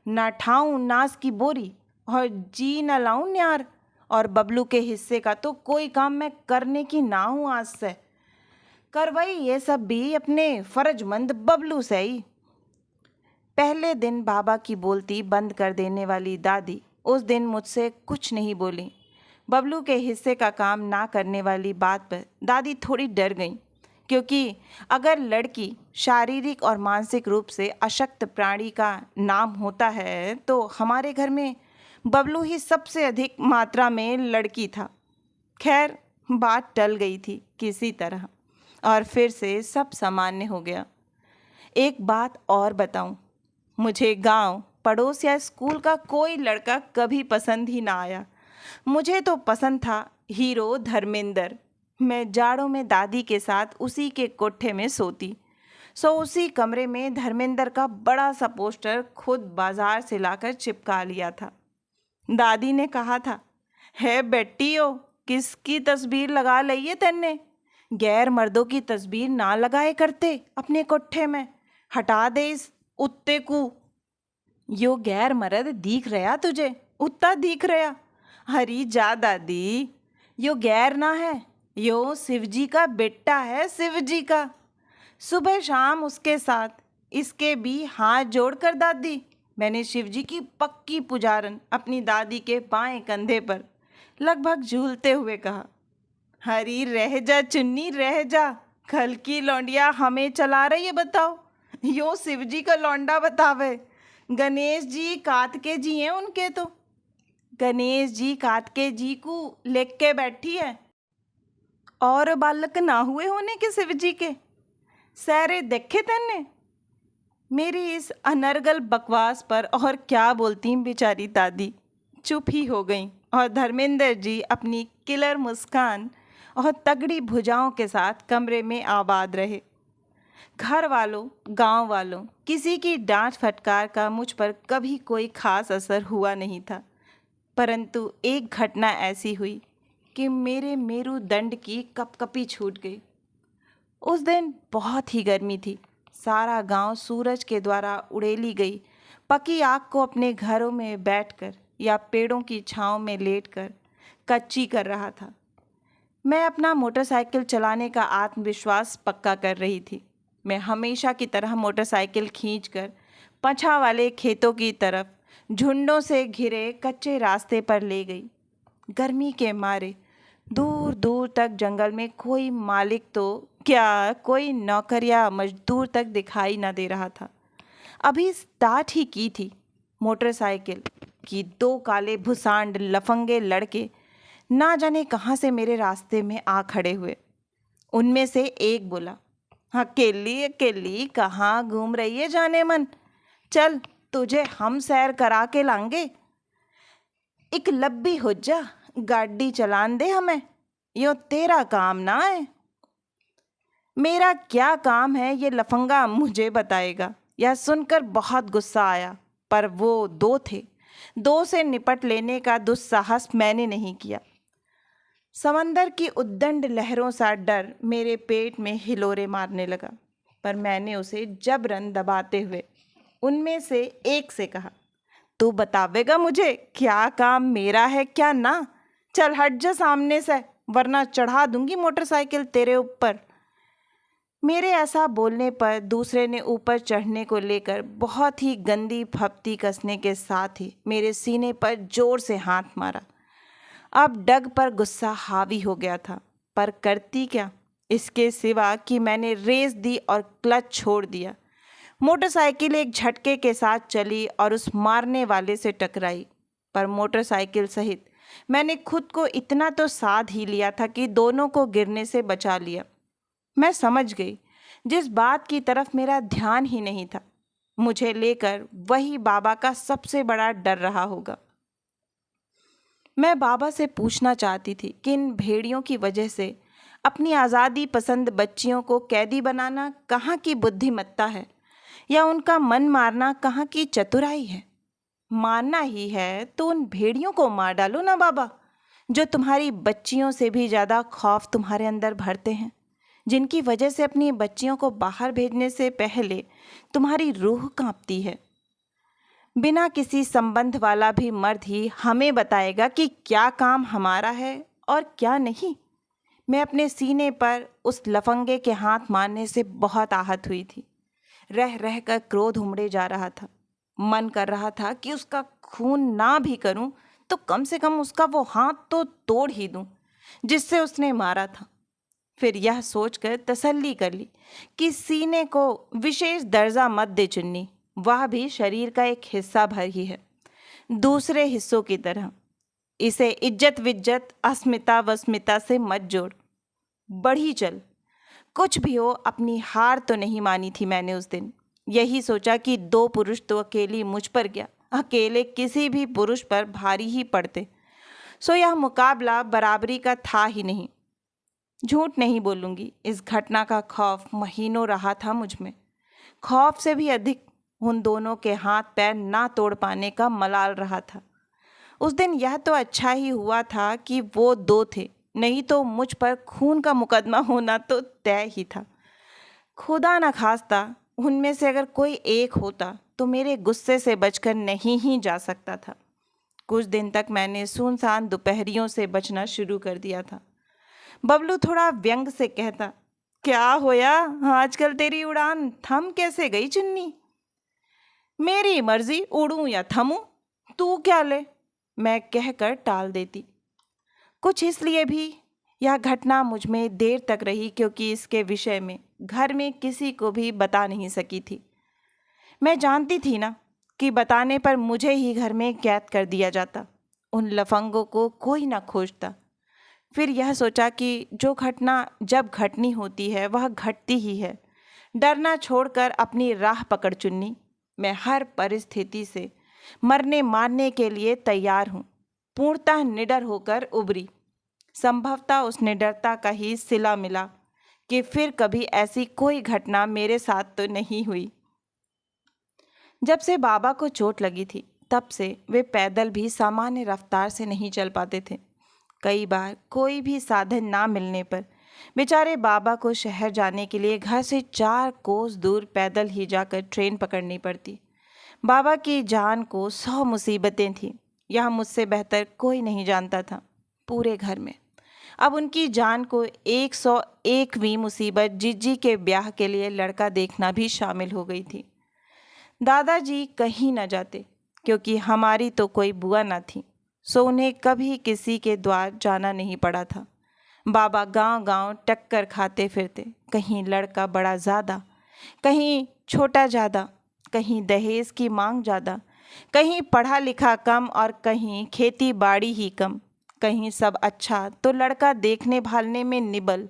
A: ना ठाऊं नास की बोरी, और जी न लाऊं न्यार, और बबलू के हिस्से का तो कोई काम मैं करने की ना हूं आज से। करवाई ये सब भी अपने फर्जमंद बबलू से ही। पहले दिन बाबा की बोलती बंद कर देने वाली दादी उस दिन मुझसे कुछ नहीं बोली। बबलू के हिस्से का काम ना करने वाली बात पर दादी थोड़ी डर गई, क्योंकि अगर लड़की शारीरिक और मानसिक रूप से अशक्त प्राणी का नाम होता है तो हमारे घर में बबलू ही सबसे अधिक मात्रा में लड़की था। खैर, बात टल गई थी किसी तरह और फिर से सब सामान्य हो गया। एक बात और बताऊं, मुझे गांव, पड़ोस या स्कूल का कोई लड़का कभी पसंद ही ना आया। मुझे तो पसंद था हीरो धर्मेंद्र। मैं जाड़ों में दादी के साथ उसी के कोठे में सोती। उसी कमरे में धर्मेंद्र का बड़ा सा पोस्टर खुद बाजार से लाकर चिपका लिया था। दादी ने कहा था, है बेटियो, किसकी तस्वीर लगा लई है तेने? गैर मर्दों की तस्वीर ना लगाए करते अपने कोठे में। हटा दे इस उत्ते को। यो गैर मर्द दिख रहा तुझे? उत्ता दिख रहा? हरी जा दादी, यो गैर ना है, यो शिवजी का बेटा है, शिवजी का। सुबह शाम उसके साथ इसके भी हाथ जोड़कर दादी। मैंने शिवजी की पक्की पुजारन अपनी दादी के बाएं कंधे पर लगभग झूलते हुए कहा, हरी रह जा चुन्नी रह जा, कल की लौंडिया हमें चला रही है बताओ? यो शिवजी का लौंडा बतावे। गणेश जी कातके जी हैं उनके तो। गणेश जी कातके जी को लेक के बैठी है और बालक ना हुए होने के शिवजी के। सारे देखे तेने? मेरी इस अनर्गल बकवास पर और क्या बोलती बेचारी दादी चुप ही हो गई और धर्मेंद्र जी अपनी किलर मुस्कान और तगड़ी भुजाओं के साथ कमरे में आबाद रहे। घर वालों, गांव वालों, किसी की डांट फटकार का मुझ पर कभी कोई खास असर हुआ नहीं था, परंतु एक घटना ऐसी हुई कि मेरे मेरुदंड की कपकपी छूट गई। उस दिन बहुत ही गर्मी थी। सारा गांव सूरज के द्वारा उड़ेली गई पकी आग को अपने घरों में बैठकर या पेड़ों की छांव में लेटकर कच्ची कर रहा था। मैं अपना मोटरसाइकिल चलाने का आत्मविश्वास पक्का कर रही थी। मैं हमेशा की तरह मोटरसाइकिल खींचकर पछा वाले खेतों की तरफ झुंडों से घिरे कच्चे रास्ते पर ले गई। गर्मी के मारे दूर दूर तक जंगल में कोई मालिक तो क्या, कोई नौकर या मजदूर तक दिखाई न दे रहा था। अभी स्टार्ट ही की थी मोटरसाइकिल कि दो काले भुसांड लफंगे लड़के ना जाने कहाँ से मेरे रास्ते में आ खड़े हुए। उनमें से एक बोला, अकेली अकेली कहाँ घूम रही है जाने मन? चल तुझे हम सैर करा के लाएंगे। एक लब्बी हो जा, गाड़ी चलान दे हमें, यो तेरा काम ना है। मेरा क्या काम है ये लफंगा मुझे बताएगा। यह सुनकर बहुत गुस्सा आया, पर वो दो थे। दो से निपट लेने का दुस्साहस मैंने नहीं किया। समंदर की उद्दंड लहरों सा डर मेरे पेट में हिलोरे मारने लगा, पर मैंने उसे जबरन दबाते हुए उनमें से एक से कहा, तू बतावेगा मुझे क्या काम मेरा है क्या ना? चल हट जा सामने से, वरना चढ़ा दूंगी मोटरसाइकिल तेरे ऊपर। मेरे ऐसा बोलने पर दूसरे ने ऊपर चढ़ने को लेकर बहुत ही गंदी फप्ती कसने के साथ ही मेरे सीने पर जोर से हाथ मारा। अब डग पर गुस्सा हावी हो गया था, पर करती क्या, इसके सिवा कि मैंने रेस दी और क्लच छोड़ दिया। मोटरसाइकिल एक झटके के साथ चली और उस मारने वाले से टकराई, पर मोटरसाइकिल सहित मैंने खुद को इतना तो साध ही लिया था कि दोनों को गिरने से बचा लिया। मैं समझ गई जिस बात की तरफ मेरा ध्यान ही नहीं था, मुझे लेकर वही बाबा का सबसे बड़ा डर रहा होगा। मैं बाबा से पूछना चाहती थी कि इन भेड़ियों की वजह से अपनी आज़ादी पसंद बच्चियों को कैदी बनाना कहाँ की बुद्धिमत्ता है, या उनका मन मारना कहाँ की चतुराई है। मारना ही है तो उन भेड़ियों को मार डालो ना बाबा, जो तुम्हारी बच्चियों से भी ज़्यादा खौफ तुम्हारे अंदर भरते हैं, जिनकी वजह से अपनी बच्चियों को बाहर भेजने से पहले तुम्हारी रूह कांपती है। बिना किसी संबंध वाला भी मर्द ही हमें बताएगा कि क्या काम हमारा है और क्या नहीं। मैं अपने सीने पर उस लफंगे के हाथ मारने से बहुत आहत हुई थी। रह रह कर क्रोध उमड़े जा रहा था। मन कर रहा था कि उसका खून ना भी करूं तो कम से कम उसका वो हाथ तो तोड़ ही दूं जिससे उसने मारा था। फिर यह सोचकर तसल्ली कर ली कि सीने को विशेष दर्जा मत दे चुन्नी, वह भी शरीर का एक हिस्सा भर ही है, दूसरे हिस्सों की तरह। इसे इज्जत विज्जत अस्मिता वस्मिता से मत जोड़, बढ़ी चल। कुछ भी हो, अपनी हार तो नहीं मानी थी मैंने उस दिन। यही सोचा कि दो पुरुष तो अकेली मुझ पर क्या, अकेले किसी भी पुरुष पर भारी ही पड़ते। सो यह मुकाबला बराबरी का था ही नहीं। झूठ नहीं बोलूंगी, इस घटना का खौफ महीनों रहा था मुझ में। खौफ से भी अधिक उन दोनों के हाथ पैर ना तोड़ पाने का मलाल रहा था। उस दिन यह तो अच्छा ही हुआ था कि वो दो थे, नहीं तो मुझ पर खून का मुकदमा होना तो तय ही था। खुदा न खास्ता उनमें से अगर कोई एक होता तो मेरे गुस्से से बचकर नहीं ही जा सकता था। कुछ दिन तक मैंने सुनसान दोपहरियों से बचना शुरू कर दिया था। बबलू थोड़ा व्यंग से कहता, क्या होया, आजकल तेरी उड़ान थम कैसे गई चुन्नी? मेरी मर्जी, उड़ूं या थमूं, तू क्या ले, मैं कहकर टाल देती। कुछ इसलिए भी यह घटना मुझ में देर तक रही क्योंकि इसके विषय में घर में किसी को भी बता नहीं सकी थी। मैं जानती थी ना कि बताने पर मुझे ही घर में कैद कर दिया जाता, उन लफंगों को कोई ना खोजता। फिर यह सोचा कि जो घटना जब घटनी होती है वह घटती ही है। डरना छोड़कर अपनी राह पकड़ चुन्नी। मैं हर परिस्थिति से मरने मारने के लिए तैयार हूँ। पूर्णतः निडर होकर उभरी। संभवतः उस निडरता का ही सिला मिला कि फिर कभी ऐसी कोई घटना मेरे साथ तो नहीं हुई। जब से बाबा को चोट लगी थी तब से वे पैदल भी सामान्य रफ्तार से नहीं चल पाते थे। कई बार कोई भी साधन ना मिलने पर बेचारे बाबा को शहर जाने के लिए घर से 4 कोस दूर पैदल ही जाकर ट्रेन पकड़नी पड़ती। बाबा की जान को 100 मुसीबतें थीं, यह मुझसे बेहतर कोई नहीं जानता था पूरे घर में। अब उनकी जान को 101वीं मुसीबत जीजी के ब्याह के लिए लड़का देखना भी शामिल हो गई थी। दादाजी कहीं न जाते क्योंकि हमारी तो कोई बुआ न थी, सो उन्हें कभी किसी के द्वार जाना नहीं पड़ा था। बाबा गांव-गांव टक्कर खाते फिरते, कहीं लड़का बड़ा ज़्यादा, कहीं छोटा ज़्यादा, कहीं दहेज की मांग ज़्यादा, कहीं पढ़ा लिखा कम और कहीं खेती बाड़ी ही कम, कहीं सब अच्छा तो लड़का देखने भालने में निबल।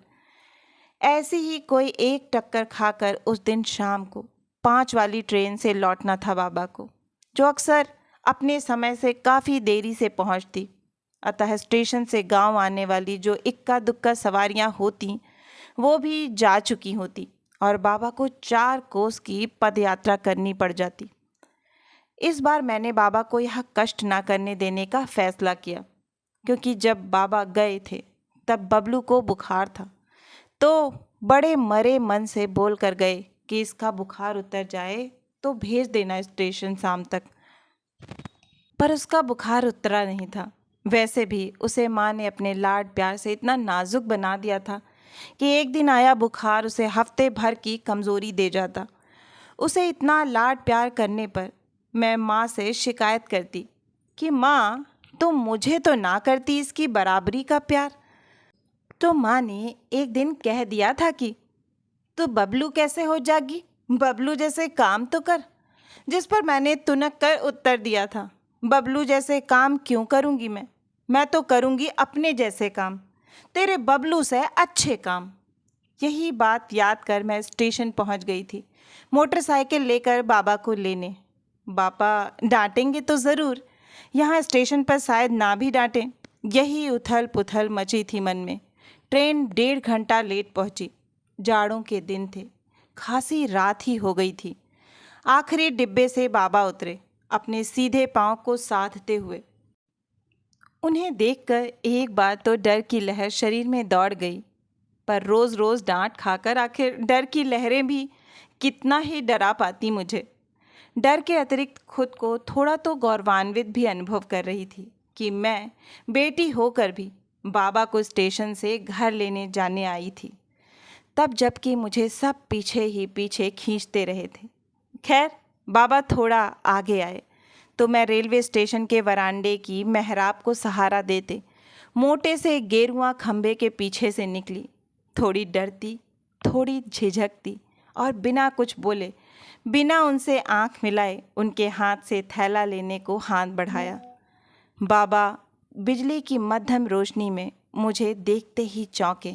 A: ऐसी ही कोई एक टक्कर खाकर उस दिन शाम को 5 वाली ट्रेन से लौटना था बाबा को, जो अक्सर अपने समय से काफ़ी देरी से पहुंचती। अतः स्टेशन से गांव आने वाली जो इक्का दुक्का सवारियां होती वो भी जा चुकी होती और बाबा को 4 कोस की पदयात्रा करनी पड़ जाती। इस बार मैंने बाबा को यह कष्ट ना करने देने का फैसला किया क्योंकि जब बाबा गए थे तब बबलू को बुखार था, तो बड़े मरे मन से बोल कर गए कि इसका बुखार उतर जाए तो भेज देना स्टेशन शाम तक। पर उसका बुखार उतरा नहीं था। वैसे भी उसे माँ ने अपने लाड प्यार से इतना नाजुक बना दिया था कि एक दिन आया बुखार उसे हफ्ते भर की कमज़ोरी दे जाता। उसे इतना लाड प्यार करने पर मैं माँ से शिकायत करती कि माँ, तुम मुझे तो ना करती इसकी बराबरी का प्यार। तो माँ ने एक दिन कह दिया था कि तू बबलू कैसे हो जागी, बबलू जैसे काम तो कर। जिस पर मैंने तुनक कर उत्तर दिया था, बबलू जैसे काम क्यों करूँगी मैं तो करूँगी अपने जैसे काम, तेरे बबलू से अच्छे काम। यही बात याद कर मैं स्टेशन पहुँच गई थी, मोटरसाइकिल लेकर बाबा को लेने। बाबा डांटेंगे तो ज़रूर, यहाँ स्टेशन पर शायद ना भी डांटें। यही उथल पुथल मची थी मन में। ट्रेन 1.5 घंटा लेट पहुँची। जाड़ों के दिन थे, खासी रात ही हो गई थी। आखिरी डिब्बे से बाबा उतरे, अपने सीधे पांव को साधते हुए। उन्हें देखकर एक बार तो डर की लहर शरीर में दौड़ गई, पर रोज़ रोज़ डांट खाकर आखिर डर की लहरें भी कितना ही डरा पाती मुझे। डर के अतिरिक्त खुद को थोड़ा तो गौरवान्वित भी अनुभव कर रही थी कि मैं बेटी होकर भी बाबा को स्टेशन से घर लेने जाने आई थी, तब जबकि मुझे सब पीछे ही पीछे खींचते रहे थे। खैर, बाबा थोड़ा आगे आए तो मैं रेलवे स्टेशन के वरांडे की मेहराब को सहारा देते मोटे से गेरुआ खंभे के पीछे से निकली। थोड़ी डरती, थोड़ी झिझकती और बिना कुछ बोले, बिना उनसे आंख मिलाए उनके हाथ से थैला लेने को हाथ बढ़ाया। बाबा बिजली की मध्यम रोशनी में मुझे देखते ही चौंके।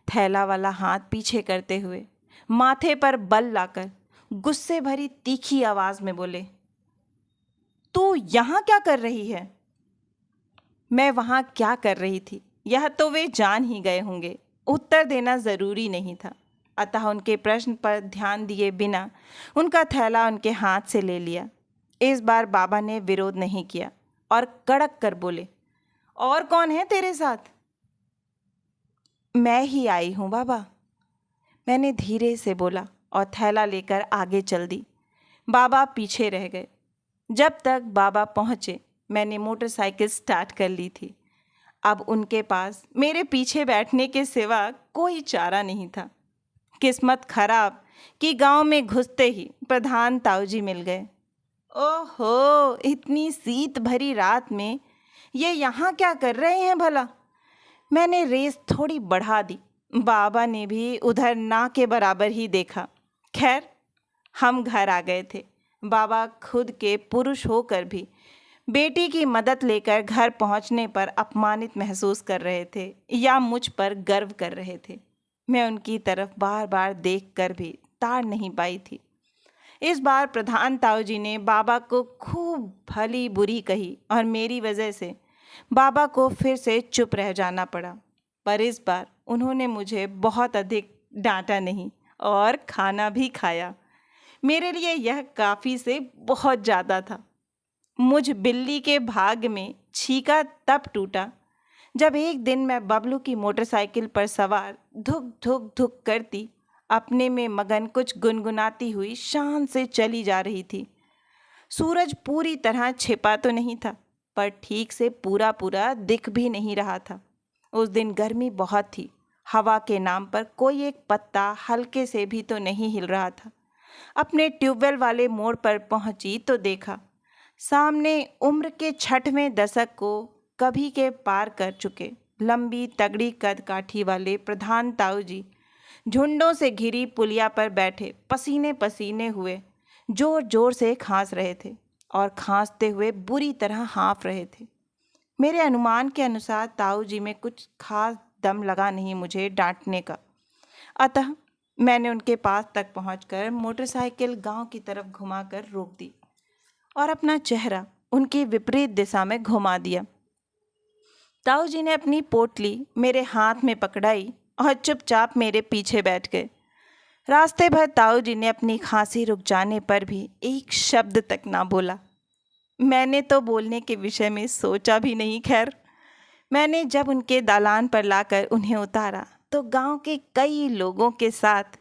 A: थैला वाला हाथ पीछे करते हुए माथे पर बल लाकर गुस्से भरी तीखी आवाज में बोले, तू यहाँ क्या कर रही है? मैं वहाँ क्या कर रही थी यह तो वे जान ही गए होंगे। उत्तर देना ज़रूरी नहीं था, अतः उनके प्रश्न पर ध्यान दिए बिना उनका थैला उनके हाथ से ले लिया। इस बार बाबा ने विरोध नहीं किया और कड़क कर बोले, और कौन है तेरे साथ? मैं ही आई हूँ बाबा, मैंने धीरे से बोला और थैला लेकर आगे चल दी। बाबा पीछे रह गए। जब तक बाबा पहुँचे मैंने मोटरसाइकिल स्टार्ट कर ली थी। अब उनके पास मेरे पीछे बैठने के सिवा कोई चारा नहीं था। किस्मत खराब कि गांव में घुसते ही प्रधान ताऊजी मिल गए। ओहो, इतनी शीत भरी रात में ये यहाँ क्या कर रहे हैं भला? मैंने रेस थोड़ी बढ़ा दी। बाबा ने भी उधर ना के बराबर ही देखा। खैर, हम घर आ गए थे। बाबा खुद के पुरुष होकर भी बेटी की मदद लेकर घर पहुंचने पर अपमानित महसूस कर रहे थे या मुझ पर गर्व कर रहे थे। मैं उनकी तरफ बार बार देखकर भी ताड़ नहीं पाई थी। इस बार प्रधान ताऊजी ने बाबा को खूब भली बुरी कही और मेरी वजह से बाबा को फिर से चुप रह जाना पड़ा। पर इस बार उन्होंने मुझे बहुत अधिक डांटा नहीं और खाना भी खाया। मेरे लिए यह काफ़ी से बहुत ज़्यादा था। मुझ बिल्ली के भाग में छीका तब टूटा जब एक दिन मैं बबलू की मोटरसाइकिल पर सवार धुक धुक धुक करती, अपने में मगन कुछ गुनगुनाती हुई शान से चली जा रही थी। सूरज पूरी तरह छिपा तो नहीं था, पर ठीक से पूरा पूरा दिख भी नहीं रहा था। उस दिन गर्मी बहुत थी। हवा के नाम पर कोई एक पत्ता हल्के से भी तो नहीं हिल रहा था। अपने ट्यूबवेल वाले मोड़ पर पहुंची तो देखा सामने उम्र के 6वें दशक को कभी के पार कर चुके लंबी तगड़ी कद काठी वाले प्रधान ताऊजी झुंडों से घिरी पुलिया पर बैठे पसीने पसीने हुए जोर जोर से खांस रहे थे और खांसते हुए बुरी तरह हाँफ रहे थे। मेरे अनुमान के अनुसार ताऊजी में कुछ खास दम लगा नहीं मुझे डांटने का। अतः मैंने उनके पास तक पहुंचकर मोटरसाइकिल गांव की तरफ घुमाकर रोक दी और अपना चेहरा उनकी विपरीत दिशा में घुमा दिया। ताऊजी ने अपनी पोटली मेरे हाथ में पकड़ाई और चुपचाप मेरे पीछे बैठ गए। रास्ते भर ताऊजी ने अपनी खांसी रुक जाने पर भी एक शब्द तक ना बोला। मैंने तो बोलने के विषय में सोचा भी नहीं। खैर, मैंने जब उनके दालान पर लाकर उन्हें उतारा तो गांव के कई लोगों के साथ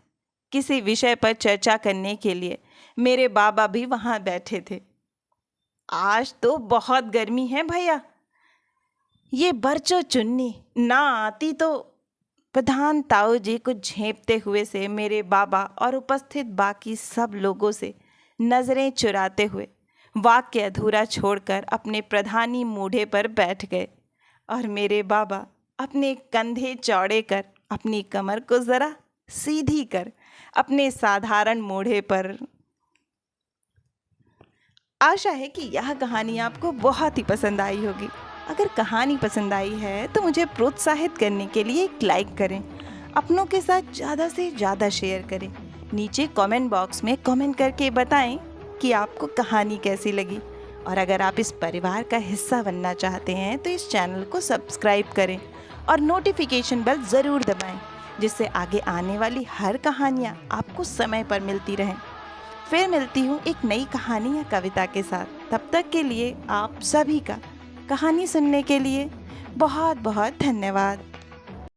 A: किसी विषय पर चर्चा करने के लिए मेरे बाबा भी वहां बैठे थे। आज तो बहुत गर्मी है भैया, ये बरचो चुन्नी ना आती तो। प्रधान ताऊजी को झेपते हुए से मेरे बाबा और उपस्थित बाकी सब लोगों से नजरें चुराते हुए वाक्य अधूरा छोड़कर अपने प्रधानी मूढ़े पर बैठ गए और मेरे बाबा अपने कंधे चौड़े कर अपनी कमर को ज़रा सीधी कर अपने साधारण मूढ़े पर। आशा है कि यह कहानी आपको बहुत ही पसंद आई होगी। अगर कहानी पसंद आई है तो मुझे प्रोत्साहित करने के लिए एक लाइक करें, अपनों के साथ ज़्यादा से ज़्यादा शेयर करें। नीचे कमेंट बॉक्स में कमेंट करके बताएं कि आपको कहानी कैसी लगी। और अगर आप इस परिवार का हिस्सा बनना चाहते हैं तो इस चैनल को सब्सक्राइब करें और नोटिफिकेशन बेल ज़रूर दबाएं, जिससे आगे आने वाली हर कहानियाँ आपको समय पर मिलती रहें। फिर मिलती हूँ एक नई कहानी या कविता के साथ। तब तक के लिए आप सभी का कहानी सुनने के लिए बहुत बहुत धन्यवाद।